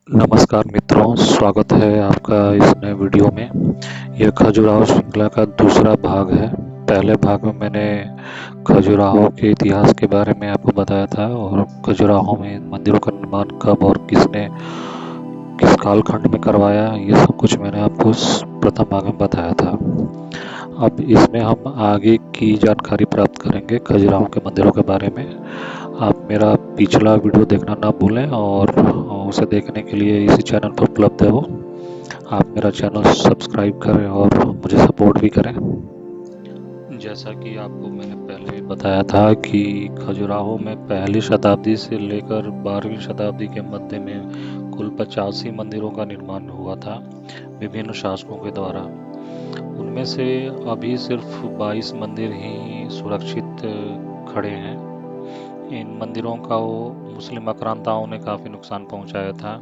नमस्कार मित्रों, स्वागत है आपका इस नए वीडियो में। यह खजुराहो श्रृंखला का दूसरा भाग है। पहले भाग में मैंने खजुराहो के इतिहास के बारे में आपको बताया था और खजुराहो में मंदिरों का निर्माण कब और किसने किस कालखंड में करवाया, ये सब कुछ मैंने आपको उस प्रथम भाग में बताया था। अब इसमें हम आगे की जानकारी प्राप्त करेंगे खजुराहो के मंदिरों के बारे में। आप मेरा पिछला वीडियो देखना ना भूलें और उसे देखने के लिए इसी चैनल पर उपलब्ध है वो। आप मेरा चैनल सब्सक्राइब करें और मुझे सपोर्ट भी करें। जैसा कि आपको मैंने पहले भी बताया था कि खजुराहो में पहली शताब्दी से लेकर 12वीं शताब्दी के मध्य में कुल 85 मंदिरों का निर्माण हुआ था विभिन्न शासकों के द्वारा। उनमें से अभी सिर्फ 22 मंदिर ही सुरक्षित खड़े हैं। इन मंदिरों का मुस्लिम आक्रांताओं ने काफ़ी नुकसान पहुंचाया था।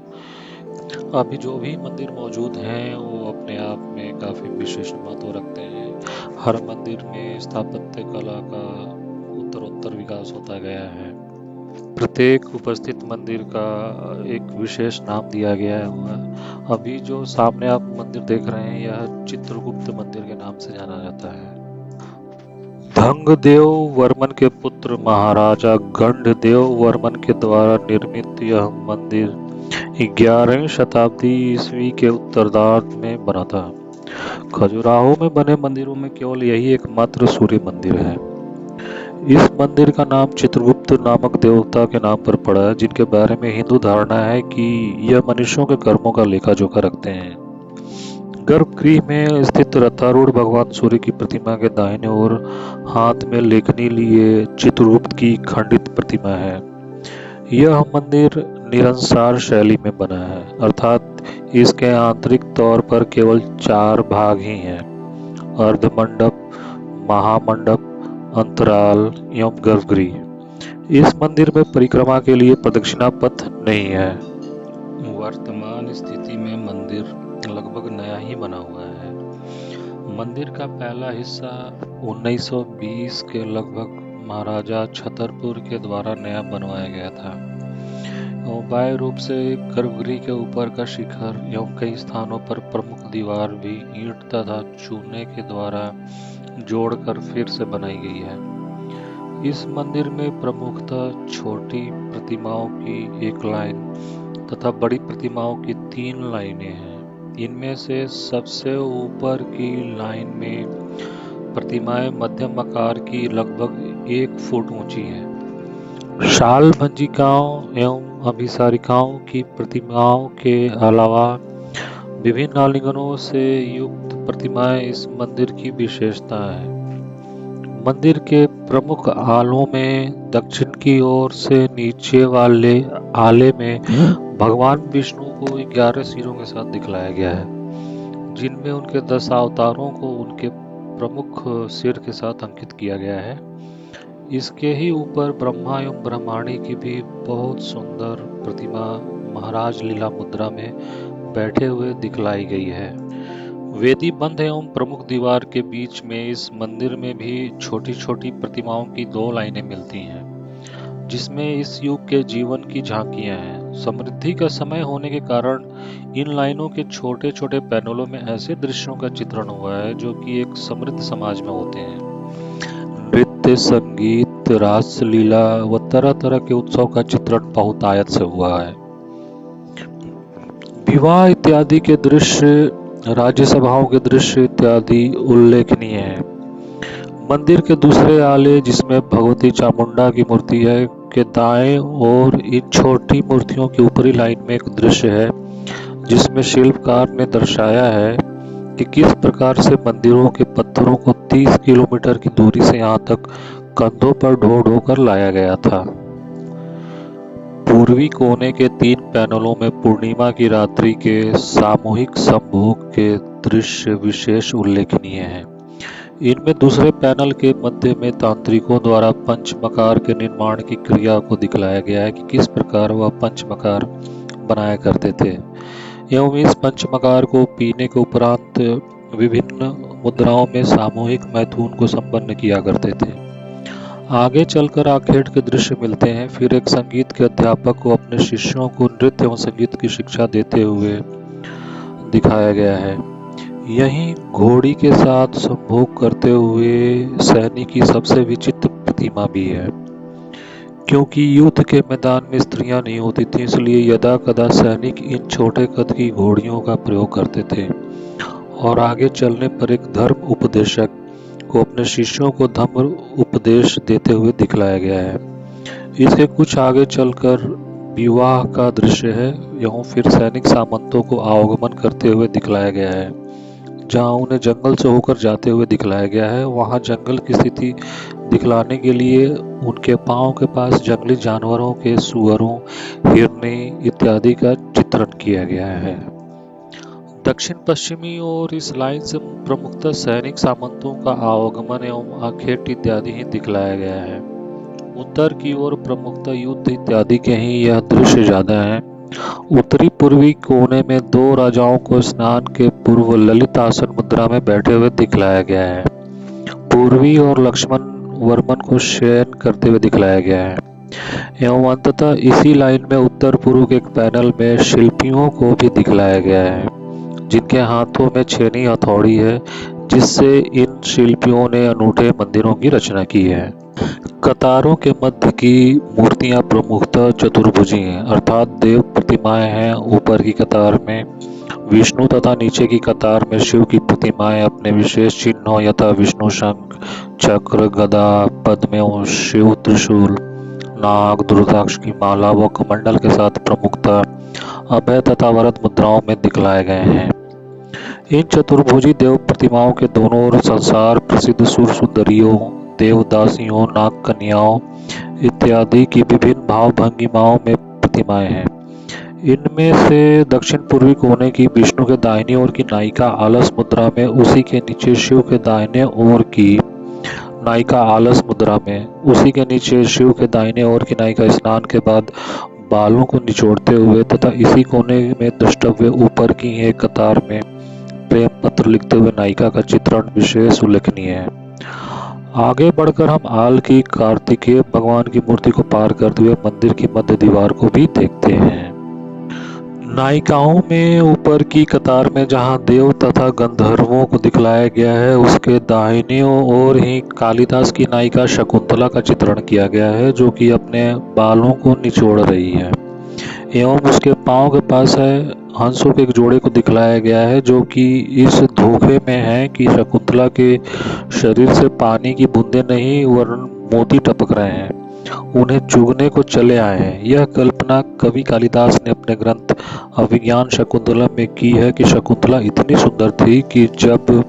अभी जो भी मंदिर मौजूद हैं वो अपने आप में काफ़ी विशेष महत्व रखते हैं। हर मंदिर में स्थापत्य कला का उत्तरोत्तर विकास होता गया है। प्रत्येक उपस्थित मंदिर का एक विशेष नाम दिया गया है। अभी जो सामने आप मंदिर देख रहे हैं यह चित्रगुप्त मंदिर के नाम से जाना जाता है। धंगदेव वर्मन के पुत्र महाराजा गंडदेव वर्मन के द्वारा निर्मित यह मंदिर 11वीं शताब्दी ईस्वी के उत्तरार्ध में बना था। खजुराहो में बने मंदिरों में केवल यही एकमात्र सूर्य मंदिर है। इस मंदिर का नाम चित्रगुप्त नामक देवता के नाम पर पड़ा है, जिनके बारे में हिंदू धारणा है कि यह मनुष्यों के कर्मों का लेखा जोखा रखते हैं। गर्भगृह में स्थित रथारूढ़ भगवान सूर्य की प्रतिमा के दाहिने ओर हाथ में लेखनी लिए चित्रगुप्त की खंडित प्रतिमा है। यह मंदिर निरंसार शैली में बना है, अर्थात इसके आंतरिक तौर पर केवल 4 भाग ही हैं: अर्धमंडप, महामंडप, अंतराल एवं गर्भगृह। इस मंदिर में परिक्रमा के लिए प्रदक्षिणा पथ नहीं है। वर्तमान स्थिति में मंदिर लगभग नया ही बना हुआ है। मंदिर का पहला हिस्सा 1920 के लगभग महाराजा छतरपुर के द्वारा नया बनवाया गया था। बाह्य रूप से गर्भगृह के ऊपर का शिखर एवं कई स्थानों पर प्रमुख दीवार भी ईंट तथा चूने के द्वारा जोड़कर फिर से बनाई गई है। इस मंदिर में प्रमुखतः छोटी प्रतिमाओं की एक लाइन तथा बड़ी प्रतिमाओं की 3 लाइनें हैं। इनमें से सबसे ऊपर की लाइन में प्रतिमाएं मध्यम आकार की लगभग 1 फुट ऊंची हैं। शाल भंजिकाओं एवं अभिसारिकाओं की प्रतिमाओं के अलावा विभिन्न आलिंगनों से युक्त प्रतिमाएं इस मंदिर की विशेषता है। मंदिर के प्रमुख आलों में दक्षिण की ओर से नीचे वाले आले में भगवान विष्णु को 11 सिरों के साथ दिखलाया गया है, जिनमें उनके 10 अवतारों को उनके प्रमुख सिर के साथ अंकित किया गया है। इसके ही ऊपर ब्रह्मा एवं ब्रह्माणी की भी बहुत सुंदर प्रतिमा महाराज लीला मुद्रा में बैठे हुए दिखलाई गई है। वेदी बंध एवं प्रमुख दीवार के बीच में इस मंदिर में भी छोटी छोटी प्रतिमाओं की 2 लाइनें मिलती हैं, जिसमें इस युग के जीवन की झांकियां हैं। समृद्धि का समय होने के कारण इन लाइनों के छोटे छोटे पैनलों में ऐसे दृश्यों का चित्रण हुआ है जो कि एक समृद्ध समाज में होते हैं। नृत्य, संगीत, रास लीला व तरह तरह के उत्सव का चित्रण बहुतायत से हुआ है। विवाह इत्यादि के दृश्य, राज्यसभाओं के दृश्य इत्यादि उल्लेखनीय है। मंदिर के दूसरे आले, जिसमें भगवती चामुंडा की मूर्ति है, के दाएं ओर इन छोटी मूर्तियों की ऊपरी लाइन में एक दृश्य है जिसमें शिल्पकार ने दर्शाया है कि किस प्रकार से मंदिरों के पत्थरों को 30 किलोमीटर की दूरी से यहाँ तक कंधों पर ढो ढो कर लाया गया था। पूर्वी कोने के 3 पैनलों में पूर्णिमा की रात्रि के सामूहिक संभोग के दृश्य विशेष उल्लेखनीय हैं। इनमें दूसरे पैनल के मध्य में तांत्रिकों द्वारा पंचमकार के निर्माण की क्रिया को दिखलाया गया है कि किस प्रकार वह पंचमकार बनाया करते थे एवं इस पंचमकार को पीने के उपरांत विभिन्न मुद्राओं में सामूहिक मैथुन को संपन्न किया करते थे। आगे चलकर आखेट के दृश्य मिलते हैं। फिर एक संगीत के अध्यापक को अपने शिष्यों को नृत्य एवं संगीत की शिक्षा देते हुए दिखाया गया है। यहीं घोड़ी के साथ संभोग करते हुए सैनिक की सबसे विचित्र प्रतिमा भी है। क्योंकि युद्ध के मैदान में स्त्रियां नहीं होती थीं, इसलिए यदा कदा सैनिक इन छोटे कद की घोड़ियों का प्रयोग करते थे। और आगे चलने पर एक धर्म उपदेशक को अपने शिष्यों को धर्म उपदेश देते हुए दिखलाया गया है। इसके कुछ आगे चलकर विवाह का दृश्य है। यहाँ फिर सैनिक सामंतों को आवागमन करते हुए दिखलाया गया है। जहाँ उन्हें जंगल से होकर जाते हुए दिखलाया गया है, वहाँ जंगल की स्थिति दिखलाने के लिए उनके पांव के पास जंगली जानवरों के सुअरों, हिरनी इत्यादि का चित्रण किया गया है। दक्षिण पश्चिमी और इस लाइन से प्रमुखतः सैनिक सामंतों का आवागमन एवं आखेट इत्यादि ही दिखलाया गया है। उत्तर की ओर प्रमुखतः युद्ध इत्यादि के ही यह दृश्य ज्यादा है। उत्तरी पूर्वी कोने में दो राजाओं को स्नान के पूर्व ललित आसन मुद्रा में बैठे हुए दिखलाया गया है। पूर्वी और लक्ष्मण वर्मन को शयन करते हुए दिखलाया गया है। एवं अंततः इसी लाइन में उत्तर पूर्व के एक पैनल में शिल्पियों को भी दिखलाया गया है, जिनके हाथों में छेनी हथौड़ी है, जिससे इन शिल्पियों ने अनूठे मंदिरों की रचना की है। कतारों के मध्य की मूर्तियां प्रमुखतः चतुर्भुजी हैं, अर्थात देव प्रतिमाएं हैं। ऊपर की कतार में विष्णु तथा नीचे की कतार में शिव की प्रतिमाएं अपने विशेष चिन्हों यथा विष्णु शंख, चक्र, गदा, पद्म एवं शिव त्रिशूल, नाग, दुर्गाक्ष की माला व कमंडल के साथ प्रमुखतः अभय तथा वरद मुद्राओं में दिखलाए गए हैं। इन चतुर्भुजी देव प्रतिमाओं के दोनों ओर संसार प्रसिद्ध सुर सुंदरियों, देवदासियों, नाग कन्याओं इत्यादि की विभिन्न भाव भंगिमाओं में प्रतिमाएं हैं। इनमें से दक्षिण पूर्वी कोने की विष्णु के दाहिनी ओर की नायिका आलस मुद्रा में, उसी के नीचे शिव के दाहिने ओर की नायिका आलस मुद्रा में, उसी के नीचे शिव के दाहिने ओर की नायिका स्नान के बाद बालों को निचोड़ते हुए तथा इसी कोने में द्रष्टव्य ऊपर की एक कतार में प्रेम पत्र लिखते हुए नायिका का चित्रण विशेष उल्लेखनीय है। आगे बढ़कर हम आल की कार्तिकेय भगवान की मूर्ति को पार करते हुए मंदिर की मध्य दीवार को भी देखते हैं। नायिकाओं में ऊपर की कतार में जहां देव तथा गंधर्वों को दिखलाया गया है, उसके दाहिनी ओर ही कालिदास की नायिका शकुंतला का चित्रण किया गया है, जो कि अपने बालों को निचोड़ रही है। एवं उसके पांव के पास है हंसों के एक जोड़े को दिखलाया गया है, जो कि इस धोखे में है कि शकुंतला के शरीर से पानी की बूंदें नहीं वरन मोती टपक रहे हैं, उन्हें चुगने को चले आए हैं। यह कल्पना कवि कालिदास ने अपने ग्रंथ अभिज्ञान शकुंतला में की है कि शकुंतला इतनी सुंदर थी कि जब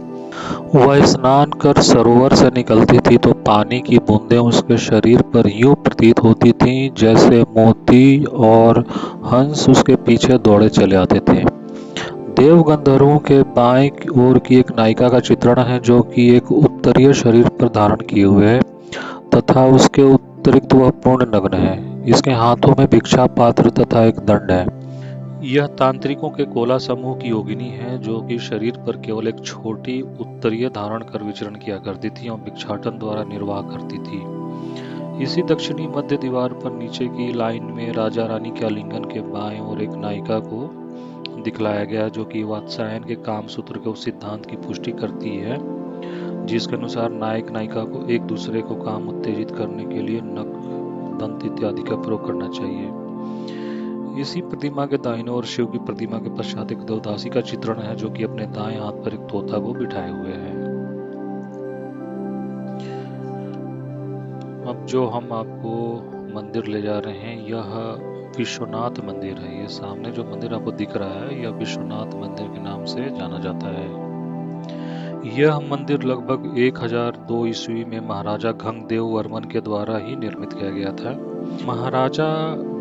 वह स्नान कर सरोवर से निकलती थी तो पानी की बूंदें उसके शरीर पर यूं प्रतीत होती थीं जैसे मोती, और हंस उसके पीछे दौड़े चले आते थे। देव गंधर्वों के बाएं ओर की एक नायिका का चित्रण है, जो कि एक उत्तरीय शरीर पर धारण किए हुए है तथा उसके अतिरिक्त वह पूर्ण नग्न है। इसके हाथों में भिक्षा पात्र तथा एक दंड है। यह तांत्रिकों के कोला समूह की योगिनी है, जो कि शरीर पर केवल एक छोटी उत्तरीय धारण कर विचरण किया करती थी और भिक्षाटन द्वारा निर्वाह करती थी। इसी दक्षिणी मध्य दीवार पर नीचे की लाइन में राजा रानी के आलिंगन के बाएं और एक नायिका को दिखलाया गया, जो कि वात्सायन के काम सूत्र के उस सिद्धांत की पुष्टि करती है जिसके अनुसार नायक नायिका को एक दूसरे को काम उत्तेजित करने के लिए नख, दंत इत्यादि का प्रयोग करना चाहिए। इसी प्रतिमा के दाहिने और शिव की प्रतिमा के पश्चात एक देवदासी का चित्रण है, जो कि अपने दाएं हाथ पर एक तोता को बिठाए हुए है। अब जो हम आपको मंदिर ले जा रहे हैं, यह विश्वनाथ मंदिर है। ये सामने जो मंदिर आपको दिख रहा है, यह विश्वनाथ मंदिर के नाम से जाना जाता है। यह मंदिर लगभग 1002 ईस्वी में महाराजा घनदेव वर्मन के द्वारा ही निर्मित किया गया था। महाराजा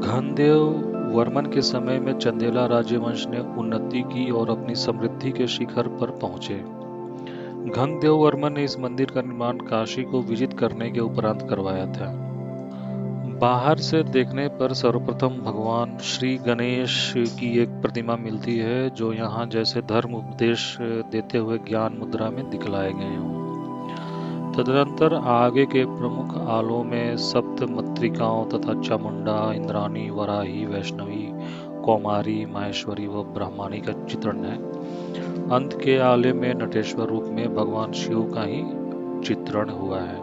घनदेव वर्मन के समय में चंदेला राज्यवंश ने उन्नति की और अपनी समृद्धि के शिखर पर पहुंचे। घनदेव वर्मन ने इस मंदिर का निर्माण काशी को विजित करने के उपरांत करवाया था। बाहर से देखने पर सर्वप्रथम भगवान श्री गणेश की एक प्रतिमा मिलती है, जो यहाँ जैसे धर्म उपदेश देते हुए ज्ञान मुद्रा में दिखलाए गए हों। तदनंतर आगे के प्रमुख आलों में सप्त मातृकाओं तथा चामुंडा, इंद्राणी, वराही, वैष्णवी, कौमारी, माहेश्वरी व ब्रह्माणी का चित्रण है। अंत के आले में नटेश्वर रूप में भगवान शिव का ही चित्रण हुआ है।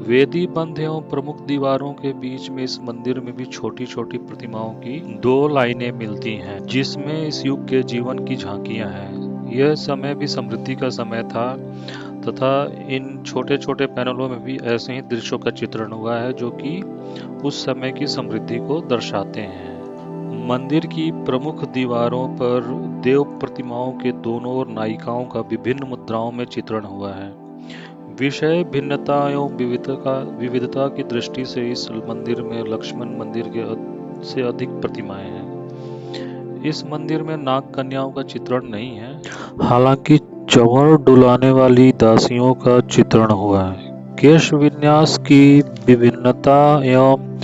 वेदी बंध एवं प्रमुख दीवारों के बीच में इस मंदिर में भी छोटी छोटी प्रतिमाओं की 2 लाइनें मिलती हैं, जिसमें इस युग के जीवन की झांकियां हैं। यह समय भी समृद्धि का समय था तथा इन छोटे छोटे पैनलों में भी ऐसे ही दृश्यों का चित्रण हुआ है जो कि उस समय की समृद्धि को दर्शाते हैं। मंदिर की प्रमुख दीवारों पर देव प्रतिमाओं के दोनों ओर नायिकाओं का विभिन्न मुद्राओं में चित्रण हुआ है। विषय भिन्नता एवं विविधता की दृष्टि से इस मंदिर में लक्ष्मण मंदिर के से अधिक प्रतिमाएं हैं। इस मंदिर में नाग कन्याओं का चित्रण नहीं है, हालांकि चंवर डुलाने वाली दासियों का चित्रण हुआ है। केश विन्यास की विभिन्नता एवं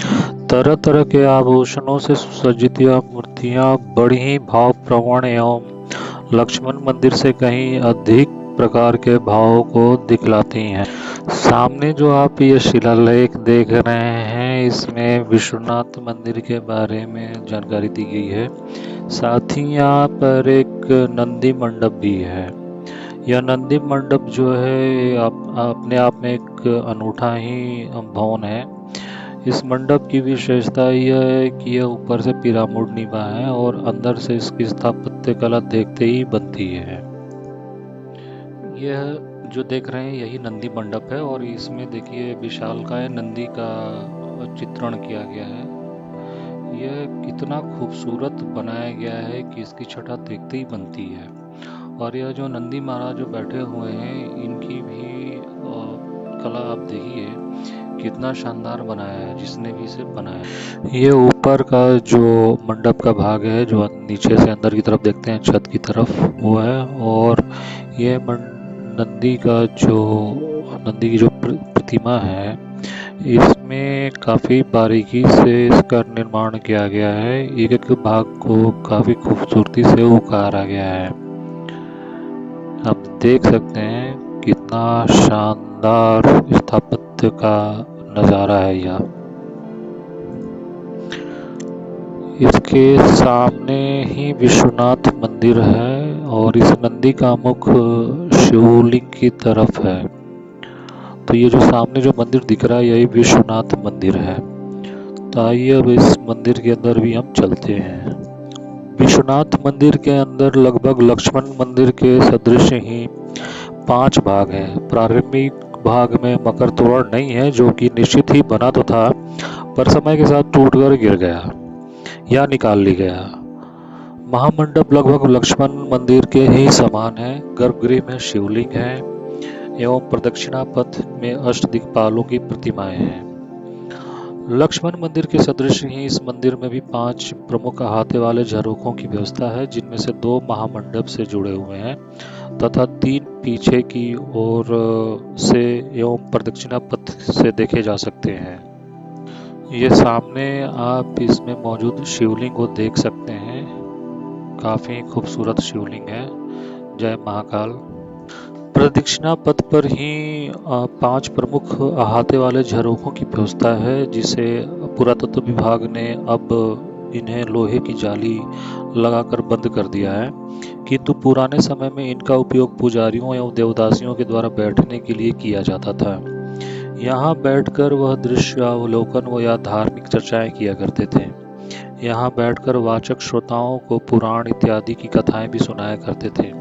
तरह तरह के आभूषणों से सुसज्जित यह मूर्तियां बड़ी ही भावप्रवण एवं लक्ष्मण मंदिर से कहीं अधिक प्रकार के भावों को दिखलाती हैं। सामने जो आप ये शिलालेख देख रहे हैं, इसमें विश्वनाथ मंदिर के बारे में जानकारी दी गई है। साथ ही यहाँ पर एक नंदी मंडप भी है। यह नंदी मंडप जो है अपने आप में एक अनूठा ही भवन है। इस मंडप की विशेषता यह है कि यह ऊपर से पिरामिड निभा है और अंदर से इसकी स्थापत्य कला देखते ही बनती है। यह जो देख रहे हैं यही नंदी मंडप है और इसमें देखिए विशालकाय नंदी का चित्रण किया गया है। यह इतना खूबसूरत बनाया गया है कि इसकी छटा देखते ही बनती है। और यह जो नंदी महाराज जो बैठे हुए हैं, इनकी भी कला आप देखिए कितना शानदार बनाया है जिसने भी इसे बनाया। ये ऊपर का जो मंडप का भाग है, जो नीचे से अंदर की तरफ देखते हैं छत की तरफ, वो है। और ये नंदी की जो प्रतिमा है, इसमें काफ़ी बारीकी से इसका निर्माण किया गया है। एक एक भाग को काफ़ी खूबसूरती से उकारा गया है। आप देख सकते हैं कितना शानदार स्थापत्य का नज़ारा है यह। इसके सामने ही विश्वनाथ मंदिर है और इस नंदी का मुख शिवलिंग की तरफ है। तो ये जो सामने जो मंदिर दिख रहा है, यही विश्वनाथ मंदिर है। तो आइए अब इस मंदिर के अंदर भी हम चलते हैं। विश्वनाथ मंदिर के अंदर लगभग लक्ष्मण मंदिर के सदृश ही 5 भाग हैं। प्रारंभिक भाग में मकर तोरण नहीं है, जो कि निश्चित ही बना तो था, पर समय के साथ टूटकर गिर गया या निकाल ली गया। महामंडप लगभग लक्ष्मण मंदिर के ही समान है। गर्भगृह में शिवलिंग है एवं प्रदक्षिणा पथ में अष्टदिक्पालों की प्रतिमाएं हैं। लक्ष्मण मंदिर के सदृश ही इस मंदिर में भी 5 प्रमुख अहाते वाले झरोखों की व्यवस्था है, जिनमें से 2 महामंडप से जुड़े हुए हैं तथा 3 पीछे की ओर से एवं प्रदक्षिणा पथ से देखे जा सकते हैं। ये सामने आप इसमें मौजूद शिवलिंग को देख सकते हैं। काफी खूबसूरत शिवलिंग है। जय महाकाल। प्रदक्षिणा पथ पर ही 5 प्रमुख अहाते वाले झरोखों की व्यवस्था है, जिसे पुरातत्व विभाग ने अब इन्हें लोहे की जाली लगाकर बंद कर दिया है, किंतु पुराने समय में इनका उपयोग पुजारियों एवं देवदासियों के द्वारा बैठने के लिए किया जाता था। यहाँ बैठकर वह दृश्य अवलोकन व या धार्मिक चर्चाएं किया करते थे। यहाँ बैठकर वाचक श्रोताओं को पुराण इत्यादि की कथाएं भी सुनाया करते थे।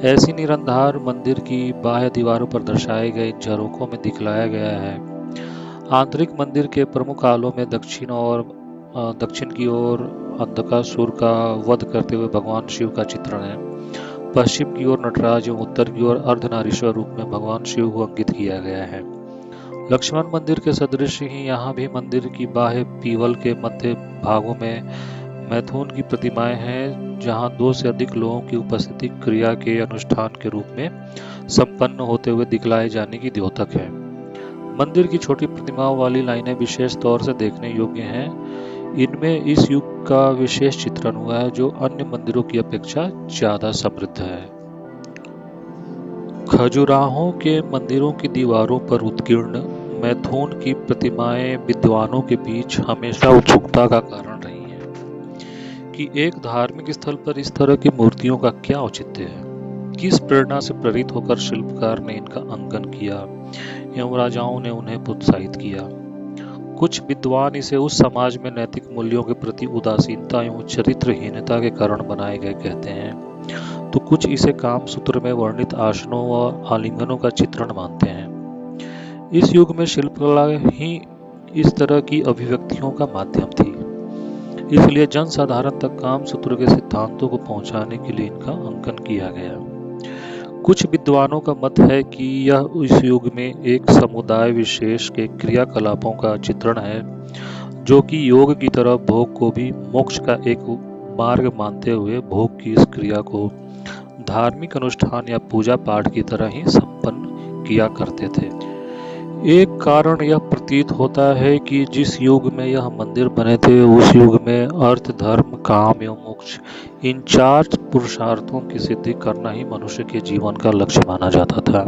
ऐसी निरंधार मंदिर की बाह्य दीवारों पर दर्शाए गए झरोखों में दिखलाया गया है। आंतरिक मंदिर के प्रमुख आलों में दक्षिण की ओर अंधकासुर का वध करते हुए भगवान शिव का चित्रण है। पश्चिम की ओर नटराज एवं उत्तर की ओर अर्धनारीश्वर रूप में भगवान शिव को अंकित किया गया है। लक्ष्मण मंदिर के सदृश ही यहाँ भी मंदिर की बाह्य पीवल के मध्य भागों में मैथुन की प्रतिमाएं हैं, जहाँ 2 से अधिक लोगों की उपस्थिति क्रिया के अनुष्ठान के रूप में संपन्न होते हुए दिखलाए जाने की द्योतक है। मंदिर की छोटी प्रतिमाओं वाली लाइनें विशेष तौर से देखने योग्य हैं। इनमें इस युग का विशेष चित्रण हुआ है, जो अन्य मंदिरों की अपेक्षा ज्यादा समृद्ध है। खजुराहो के मंदिरों की दीवारों पर उत्कीर्ण मैथुन की प्रतिमाएं विद्वानों के बीच हमेशा उत्सुकता का कारण रही हैं कि एक धार्मिक स्थल पर इस तरह की मूर्तियों का क्या औचित्य है। किस प्रेरणा से प्रेरित होकर शिल्पकार ने इनका अंकन किया एवं राजाओं ने उन्हें प्रोत्साहित किया। कुछ विद्वान इसे उस समाज में नैतिक मूल्यों के प्रति उदासीनता एवं चरित्रहीनता के कारण बनाए गए कहते हैं, तो कुछ इसे कामसूत्र में वर्णित आसनों व आलिंगनों का चित्रण मानते हैं। इस युग में शिल्पकला ही इस तरह की अभिव्यक्तियों का माध्यम थी, इसलिए जनसाधारण तक कामसूत्र के सिद्धांतों को पहुंचाने के लिए इनका अंकन किया गया। कुछ विद्वानों का मत है कि यह इस युग में एक समुदाय विशेष के क्रियाकलापों का चित्रण है, जो कि योग की तरह भोग को भी मोक्ष का एक मार्ग मानते हुए भोग की इस क्रिया को धार्मिक अनुष्ठान या पूजा पाठ की तरह ही संपन्न किया करते थे। एक कारण यह प्रतीत होता है कि जिस युग में यह मंदिर बने थे उस युग में अर्थ, धर्म, काम एवं मोक्ष इन 4 पुरुषार्थों की सिद्धि करना ही मनुष्य के जीवन का लक्ष्य माना जाता था।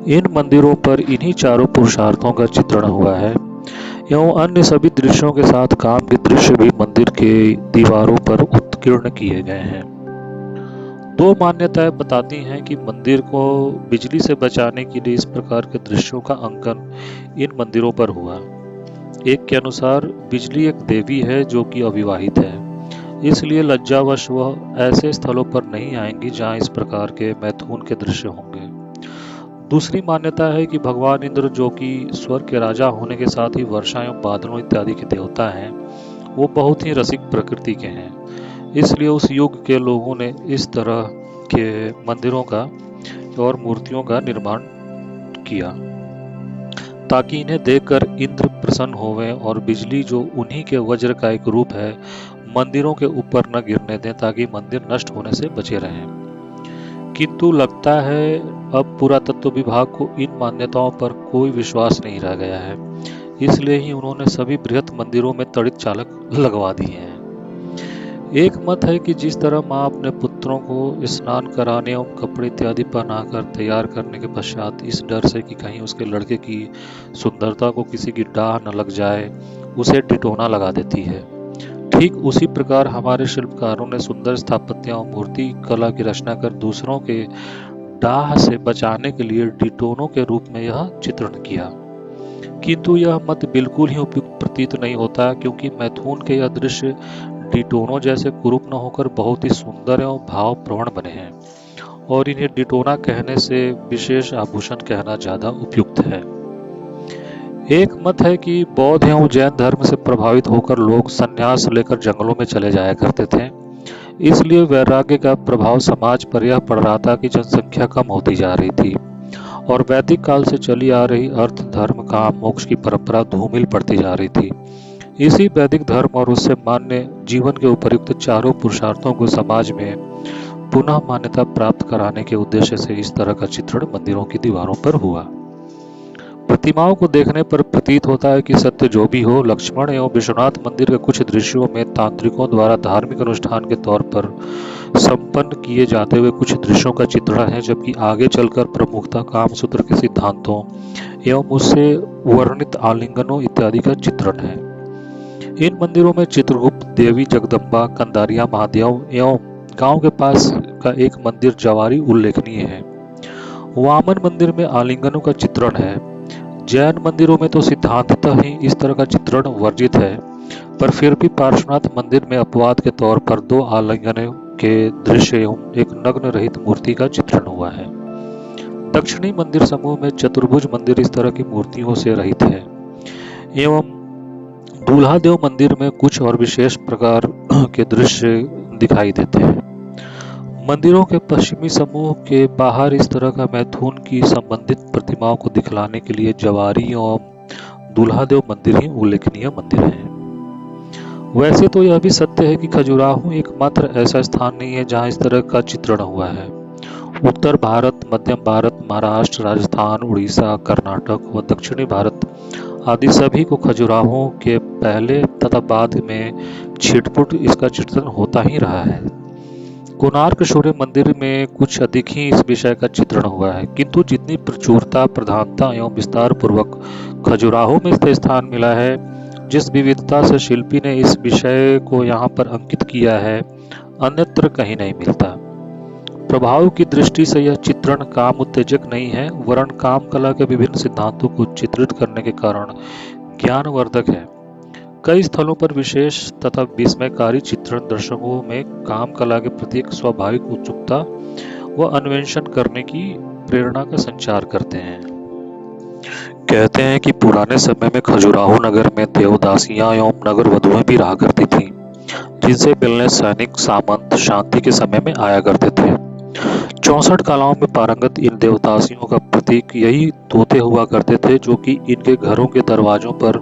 इन मंदिरों पर इन्हीं 4 पुरुषार्थों का चित्रण हुआ है एवं अन्य सभी दृश्यों के साथ काम के दृश्य भी मंदिर के दीवारों पर उत्कीर्ण किए गए हैं। 2 मान्यताएं बताती हैं कि मंदिर को बिजली से बचाने के लिए इस प्रकार के दृश्यों का अंकन इन मंदिरों पर हुआ। एक के अनुसार बिजली एक देवी है जो कि अविवाहित है, इसलिए लज्जावश वह ऐसे स्थलों पर नहीं आएंगी जहां इस प्रकार के मैथुन के दृश्य होंगे। दूसरी मान्यता है कि भगवान इंद्र, जो कि स्वर्ग के राजा होने के साथ ही वर्षा एवं बादलों इत्यादि के देवता हैं, वो बहुत ही रसिक प्रकृति के हैं, इसलिए उस युग के लोगों ने इस तरह के मंदिरों का और मूर्तियों का निर्माण किया ताकि इन्हें देखकर इंद्र प्रसन्न होवें और बिजली, जो उन्हीं के वज्र का एक रूप है, मंदिरों के ऊपर न गिरने दें ताकि मंदिर नष्ट होने से बचे रहें। किंतु लगता है अब पुरातत्व विभाग को इन मान्यताओं पर कोई विश्वास नहीं रह गया है, इसलिए ही उन्होंने सभी बृहत मंदिरों में तड़ित चालक लगवा दिए हैं। एक मत है कि जिस तरह माँ अपने पुत्रों को स्नान कराने एवं कपड़े इत्यादि पहनाकर तैयार करने के पश्चात इस डर से कि कहीं उसके लड़के की सुंदरता को किसी की डाह न लग जाए, उसे टिटोना लगा देती है, ठीक उसी प्रकार हमारे शिल्पकारों ने सुंदर स्थापत्य और मूर्ति कला की रचना कर दूसरों के डाह से बचाने के लिए डिटोनों के रूप में यह चित्रण किया। किंतु यह मत बिल्कुल ही उपयुक्त प्रतीत नहीं होता, क्योंकि मैथुन के यह दृश्य डिटोनों जैसे कुरूप न होकर बहुत ही सुंदर एवं भावप्रवण बने हैं और इन्हें डिटोना कहने से विशेष आभूषण कहना ज्यादा उपयुक्त है। एक मत है कि बौद्ध एवं जैन धर्म से प्रभावित होकर लोग संन्यास लेकर जंगलों में चले जाया करते थे, इसलिए वैराग्य का प्रभाव समाज पर यह पड़ रहा था कि जनसंख्या कम होती जा रही थी और वैदिक काल से चली आ रही अर्थ, धर्म, काम, मोक्ष की परंपरा धूमिल पड़ती जा रही थी। इसी वैदिक धर्म और उससे मान्य जीवन के उपयुक्त 4 पुरुषार्थों को समाज में पुनः मान्यता प्राप्त कराने के उद्देश्य से इस तरह का चित्रण मंदिरों की दीवारों पर हुआ। प्रतिमाओं को देखने पर प्रतीत होता है कि सत्य जो भी हो, लक्ष्मण एवं विश्वनाथ मंदिर के कुछ दृश्यों में तांत्रिकों द्वारा धार्मिक अनुष्ठान के तौर पर संपन्न किए जाते हुए कुछ दृश्यों का चित्रण है, जबकि आगे चलकर प्रमुखता कामसूत्र के सिद्धांतों एवं उससे वर्णित आलिंगनों इत्यादि का चित्रण है। इन मंदिरों में चित्रगुप्त, देवी जगदम्बा, कंदारिया महादेव एवं गांव के पास का एक मंदिर जवारी उल्लेखनीय है। वामन मंदिर में आलिंगनों का चित्रण है। जैन मंदिरों में तो सिद्धांततः ही इस तरह का चित्रण वर्जित है, पर फिर भी पार्श्वनाथ मंदिर में अपवाद के तौर पर 2 आलिंगनों के दृश्य एवं एक नग्न रहित मूर्ति का चित्रण हुआ है। दक्षिणी मंदिर समूह में चतुर्भुज मंदिर इस तरह की मूर्तियों से रहित है एवं दूल्हा देव मंदिर में कुछ और विशेष प्रकार के दृश्य दिखाई देते हैं। मंदिरों के पश्चिमी समूह के बाहर इस तरह का मैथुन की संबंधित प्रतिमाओं को दिखलाने के लिए जवारी एवं दूल्हा देव मंदिर ही उल्लेखनीय मंदिर हैं। वैसे तो यह भी सत्य है कि खजुराहो एकमात्र ऐसा स्थान नहीं है जहां इस तरह का चित्रण हुआ है। उत्तर भारत, मध्यम भारत, महाराष्ट्र, राजस्थान, उड़ीसा, कर्नाटक व दक्षिणी भारत आदि सभी को खजुराहो के पहले तथा बाद में छिटपुट इसका चित्रण होता ही रहा है। कोणार्क सूर्य मंदिर में कुछ अधिक ही इस विषय का चित्रण हुआ है, किंतु जितनी प्रचुरता, प्रधानता एवं विस्तार पूर्वक खजुराहो में इस स्थान मिला है, जिस विविधता से शिल्पी ने इस विषय को यहाँ पर अंकित किया है, अन्यत्र कहीं नहीं मिलता। प्रभाव की दृष्टि से यह चित्रण काम उत्तेजक नहीं है, वरन काम कला के विभिन्न सिद्धांतों को चित्रित करने के कारण ज्ञानवर्धक है। कई स्थलों पर विशेष तथा विस्मयकारी चित्रण दर्शकों में काम कला के प्रति एक स्वाभाविक उत्सुकता व अन्वेषण करने की प्रेरणा का संचार करते हैं। कहते हैं कि पुराने समय में खजुराहो नगर में देवदासियां एवं नगर वधुएं भी रहा करती थीं, जिनसे मिलने सैनिक सामंत शांति के समय में आया करते थे। 64 कलाओं में पारंगत इन देवदासियों का प्रतीक यही तोते हुआ करते थे, जो कि इनके घरों के दरवाजों पर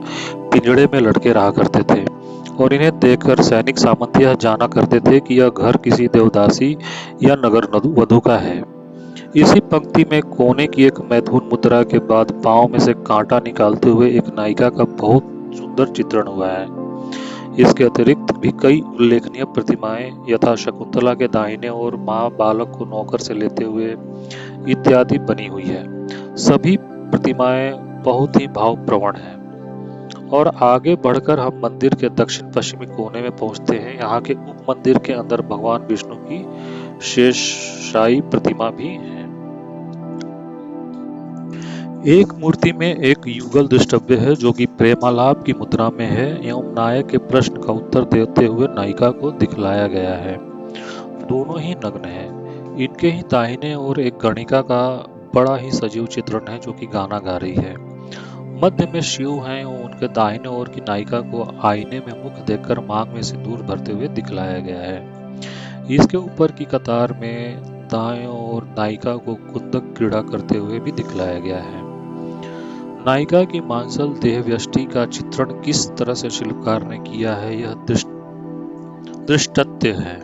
पिंजड़े में लटके रहा करते थे, और इन्हें देखकर सैनिक सामंत यह जाना करते थे कि यह घर किसी देवदासी या नगर वधु का है। इसी पंक्ति में कोने की एक मैथुन मुद्रा के बाद पांव में से कांटा निकालते हुए एक नायिका का बहुत सुंदर चित्रण हुआ है। इसके अतिरिक्त भी कई उल्लेखनीय प्रतिमाएं यथा शकुंतला के दाहिने और मां बालक को नौकर से लेते हुए इत्यादि बनी हुई है। सभी प्रतिमाएं बहुत ही भावप्रवण हैं। और आगे बढ़कर हम मंदिर के दक्षिण पश्चिमी कोने में पहुंचते हैं। यहाँ के उप मंदिर के अंदर भगवान विष्णु की शेषशायी प्रतिमा भी है। एक मूर्ति में एक युगल द्रष्टव्य है, जो कि प्रेमालाप की मुद्रा में है एवं नायक के प्रश्न का उत्तर देते हुए नायिका को दिखलाया गया है। दोनों ही नग्न हैं। इनके ही दाहिने और एक गणिका का बड़ा ही सजीव चित्रण है, जो कि गाना गा रही है। मध्य में शिव हैं और उनके दाहिने ओर की नायिका को आईने में मुख देखकर मांग में सिंदूर भरते हुए दिखलाया गया है। इसके ऊपर की कतार में दाएं ओर नायिका को कुंदक क्रीड़ा करते हुए भी दिखलाया गया है। नायिका की मांसल देह व्यष्टि का चित्रण किस तरह से शिल्पकार ने किया है, यह दृष्टत्य है।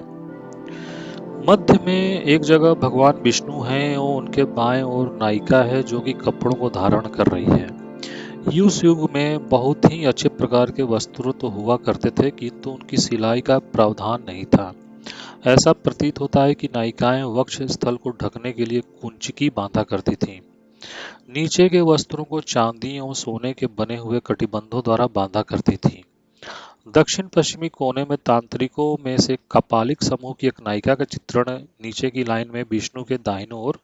मध्य में एक जगह भगवान विष्णु हैं और उनके बाएं ओर नायिका है, जो कि कपड़ों को धारण कर रही है। उस युग में बहुत ही अच्छे प्रकार के वस्त्र तो हुआ करते थे, किंतु उनकी सिलाई का प्रावधान नहीं था। ऐसा प्रतीत होता है कि नायिकाएं वक्ष स्थल को ढकने के लिए कुंचिकी बांधा करती थीं। नीचे के वस्त्रों को चांदी और सोने के बने हुए कटिबंधों द्वारा बांधा करती थीं। दक्षिण पश्चिमी कोने में तांत्रिकों में से कपालिक समूह की एक नायिका का चित्रण नीचे की लाइन में विष्णु के दाहिने ओर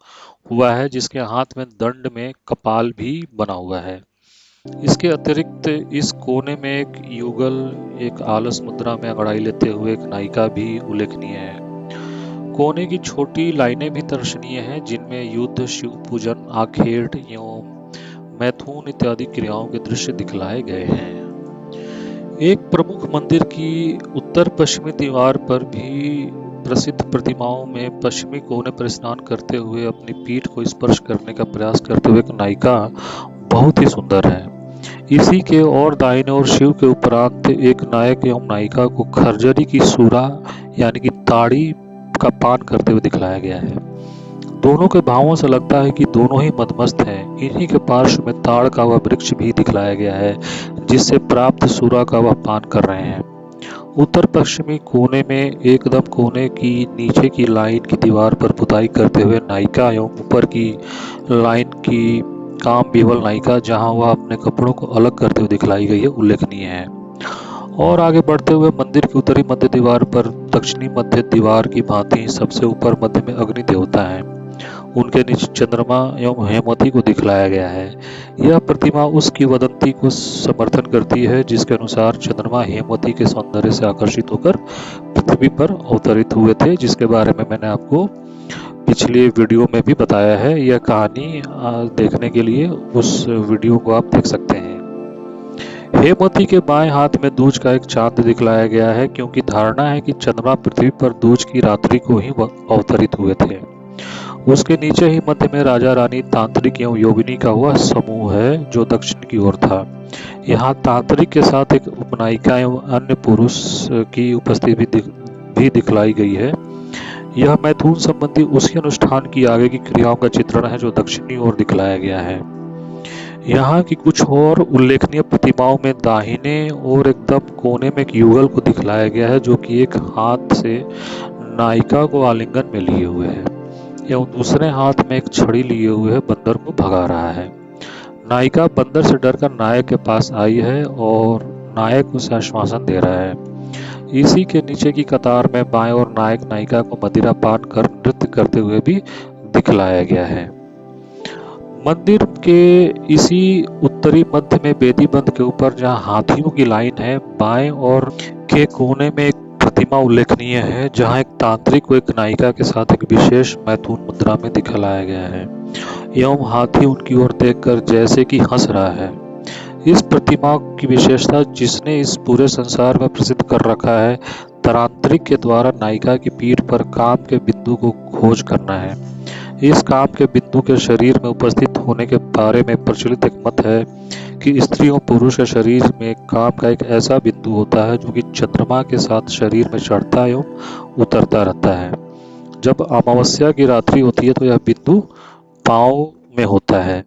हुआ है, जिसके हाथ में दंड में कपाल भी बना हुआ है। इसके अतिरिक्त इस कोने में एक युगल एक आलस मुद्रा में अंगड़ाई लेते हुए एक नायिका भी उल्लेखनीय है। कोने की छोटी लाइनें भी दर्शनीय हैं, जिनमें युद्ध, शिव पूजन, आखेट एवं मैथुन इत्यादि क्रियाओं के दृश्य दिखलाए गए हैं। एक प्रमुख मंदिर की उत्तर पश्चिमी दीवार पर भी प्रसिद्ध प्रतिमाओं में पश्चिमी कोने पर स्नान करते हुए अपनी पीठ को स्पर्श करने का प्रयास करते हुए एक नायिका बहुत ही सुंदर है। इसी के और दाहिने ओर शिव के उपरांत एक नायक एवं नायिका को खरजरी की सूरा यानी कि ताड़ी का पान करते हुए दिखलाया गया है। दोनों के भावों से लगता है कि दोनों ही मदमस्त हैं। इन्हीं के पार्श्व में ताड़ का वह वृक्ष भी दिखलाया गया है, जिससे प्राप्त सूरा का वह पान कर रहे हैं। उत्तर पश्चिमी कोने में एकदम कोने की नीचे की लाइन की दीवार पर पुताई करते हुए नायिका एवं ऊपर की लाइन की काम विवल नायिका, जहां वह अपने कपड़ों को अलग करते हुए दिखलाई गई है, उल्लेखनीय है। और आगे बढ़ते हुए मंदिर की उत्तरी मध्य दीवार पर दक्षिणी मध्य दीवार की भांति सबसे ऊपर मध्य में अग्नि देवता है। उनके नीचे चंद्रमा एवं हेमवती को दिखलाया गया है। यह प्रतिमा उस किंवदंती को समर्थन करती है, जिसके अनुसार चंद्रमा हेमवती के सौंदर्य से आकर्षित होकर पृथ्वी पर अवतरित हुए थे, जिसके बारे में मैंने आपको पिछले वीडियो में भी बताया है। यह कहानी देखने के लिए उस वीडियो को आप देख सकते हैं। हेमवती के बाएं हाथ में दूज का एक चांद दिखलाया गया है, क्योंकि धारणा है कि चंद्रमा पृथ्वी पर दूज की रात्रि को ही अवतरित हुए थे। उसके नीचे ही मध्य में राजा रानी तांत्रिक एवं योगिनी का वह समूह है, जो दक्षिण की ओर था। यहाँ तांत्रिक के साथ एक उपनायिका एवं अन्य पुरुष की उपस्थिति भी दिखलाई गई है। यह मैथुन संबंधी उसी अनुष्ठान की आगे की क्रियाओं का चित्रण है, जो दक्षिणी ओर दिखलाया गया है। यहाँ की कुछ और उल्लेखनीय प्रतिमाओं में दाहिने और एकदम कोने में एक युगल को दिखलाया गया है, जो कि एक हाथ से नायिका को आलिंगन में लिए हुए है एवं दूसरे हाथ में एक छड़ी लिए हुए है बंदर को भगा रहा है। नायिका बंदर से डरकर नायक के पास आई है और नायक उसे आश्वासन दे रहा है। इसी के नीचे की कतार में बाएं और नायक नायिका को मदिरा पान कर नृत्य करते हुए भी दिखलाया गया है। मंदिर के इसी उत्तरी मध्य में बेदी बंद के ऊपर जहां हाथियों की लाइन है, बाएं और के कोने में एक प्रतिमा उल्लेखनीय है जहां एक तांत्रिक को एक नायिका के साथ एक विशेष मैथुन मुद्रा में दिखलाया गया है एवं हाथी उनकी ओर देखकर जैसे कि हंस रहा है। इस प्रतिमा की विशेषता जिसने इस पूरे संसार में प्रसिद्ध कर रखा है, तांत्रिक के द्वारा नायिका की पीठ पर काम के बिंदु को खोज करना है। इस काम के बिंदु के शरीर में उपस्थित होने के बारे में प्रचलित एक मत है कि स्त्री और पुरुष के शरीर में काम का एक ऐसा बिंदु होता है जो कि चंद्रमा के साथ शरीर में चढ़ता एवं उतरता रहता है। जब अमावस्या की रात्रि होती है तो यह बिंदु पाँव में होता है।